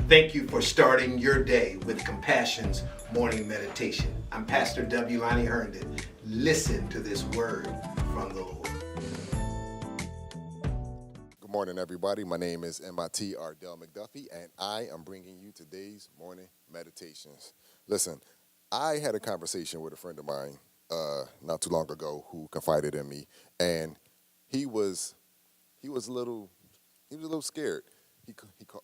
Thank you for starting your day with Compassion's morning meditation. I'm Pastor W. Lonnie Herndon. Listen to this word from the Lord. Good morning, everybody. My name is MIT Ardell McDuffie, and I am bringing you today's morning meditations. Listen, I had a conversation with a friend of mine not too long ago who confided in me, and he was a little scared. He called.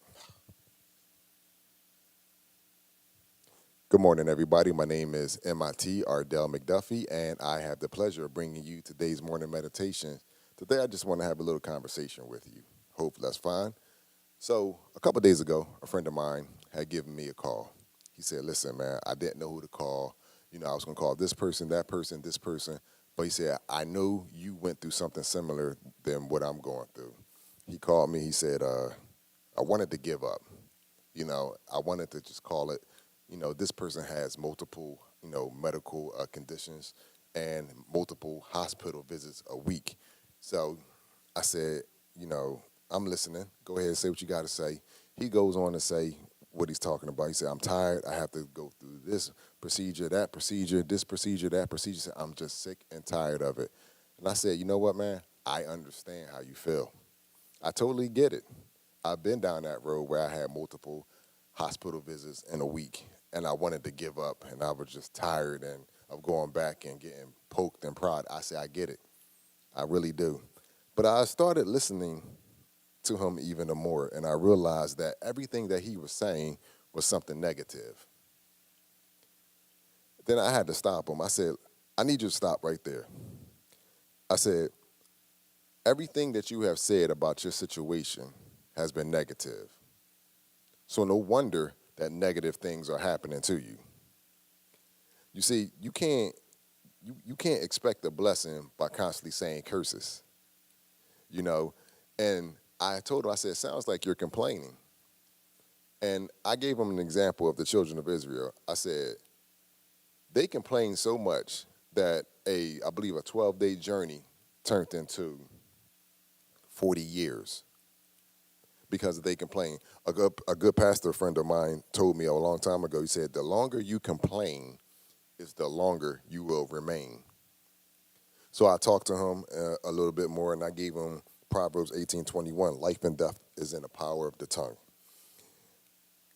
Good morning, everybody. My name is MIT Ardell McDuffie, and I have the pleasure of bringing you today's morning meditation. Today, I just want to have a little conversation with you. Hope that's fine. So a couple of days ago, a friend of mine had given me a call. He said, listen, man, I didn't know who to call. I was going to call this person, that person, this person. But he said, I know you went through something similar than what I'm going through. He called me. He said, I wanted to give up. I wanted to just call it, this person has multiple, medical conditions and multiple hospital visits a week. So I said, I'm listening. Go ahead and say what you got to say. He goes on to say what he's talking about. He said, I'm tired. I have to go through this procedure, that procedure, this procedure, that procedure. He said, I'm just sick and tired of it. And I said, you know what, man? I understand how you feel. I totally get it. I've been down that road where I had multiple hospital visits in a week, and I wanted to give up, and I was just tired of going back and getting poked and prodded. I said, I get it. I really do. But I started listening to him even more, and I realized that everything that he was saying was something negative. Then I had to stop him. I said, I need you to stop right there. I said, everything that you have said about your situation has been negative. So no wonder that negative things are happening to you. You see, you can't expect a blessing by constantly saying curses. And I told him, I said, it sounds like you're complaining. And I gave him an example of the children of Israel. I said, they complained so much that I believe a 12-day journey turned into 40 years because they complained. A good pastor friend of mine told me a long time ago, he said, the longer you complain is the longer you will remain. So I talked to him a little bit more, and I gave him Proverbs 18:21, life and death is in the power of the tongue.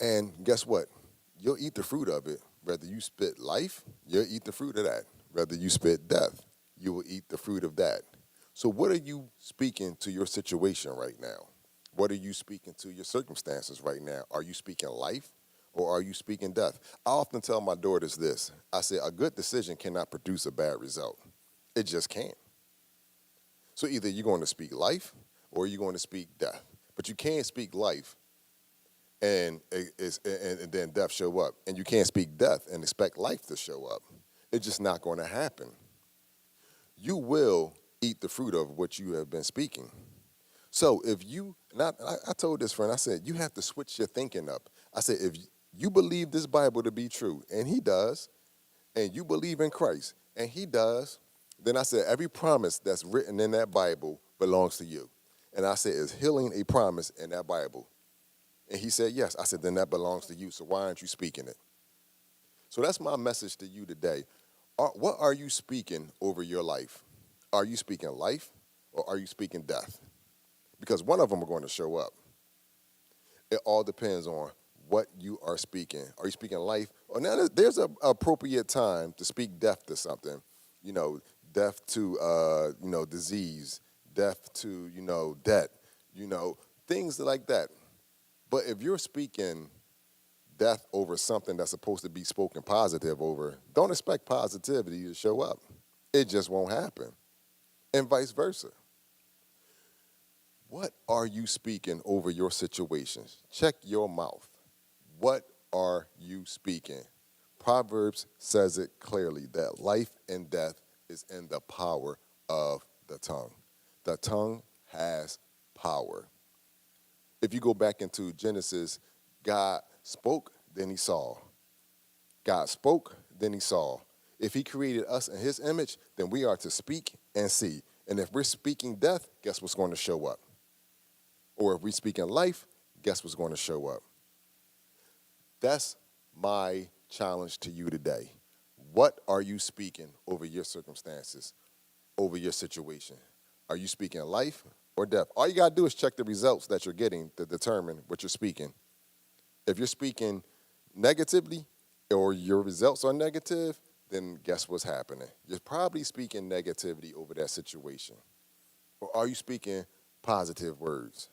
And guess what? You'll eat the fruit of it. Whether you spit life, you'll eat the fruit of that. Whether you spit death, you will eat the fruit of that. So what are you speaking to your situation right now? What are you speaking to your circumstances right now? Are you speaking life or are you speaking death? I often tell my daughters this. I say a good decision cannot produce a bad result. It just can't. So either you're going to speak life or you're going to speak death. But you can't speak life and then death show up. And you can't speak death and expect life to show up. It's just not going to happen. You will eat the fruit of what you have been speaking. So if you, I told this friend, I said, you have to switch your thinking up. I said, if you believe this Bible to be true, and he does, and you believe in Christ, and he does, then I said, every promise that's written in that Bible belongs to you. And I said, is healing a promise in that Bible? And he said, yes. I said, then that belongs to you, so why aren't you speaking it? So that's my message to you today. What are you speaking over your life? Are you speaking life or are you speaking death? Because one of them are going to show up. It all depends on what you are speaking. Are you speaking life? Or now there's an appropriate time to speak death to something. Death to, disease, death to, debt, things like that. But if you're speaking death over something that's supposed to be spoken positive over, don't expect positivity to show up. It just won't happen. And vice versa. What are you speaking over your situations? Check your mouth. What are you speaking? Proverbs says it clearly that life and death is in the power of the tongue. The tongue has power. If you go back into Genesis, God spoke, then he saw. God spoke, then he saw. If he created us in his image, then we are to speak and see. And if we're speaking death, guess what's going to show up? Or if we're speaking life, guess what's going to show up? That's my challenge to you today. What are you speaking over your circumstances, over your situation? Are you speaking life or death? All you got to do is check the results that you're getting to determine what you're speaking. If you're speaking negatively or your results are negative, then guess what's happening? You're probably speaking negativity over that situation. Or are you speaking positive words?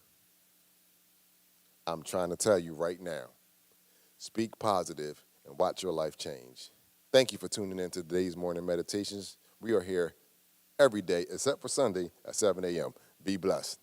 I'm trying to tell you right now, speak positive and watch your life change. Thank you for tuning in to today's morning meditations. We are here every day except for Sunday at 7 a.m. Be blessed.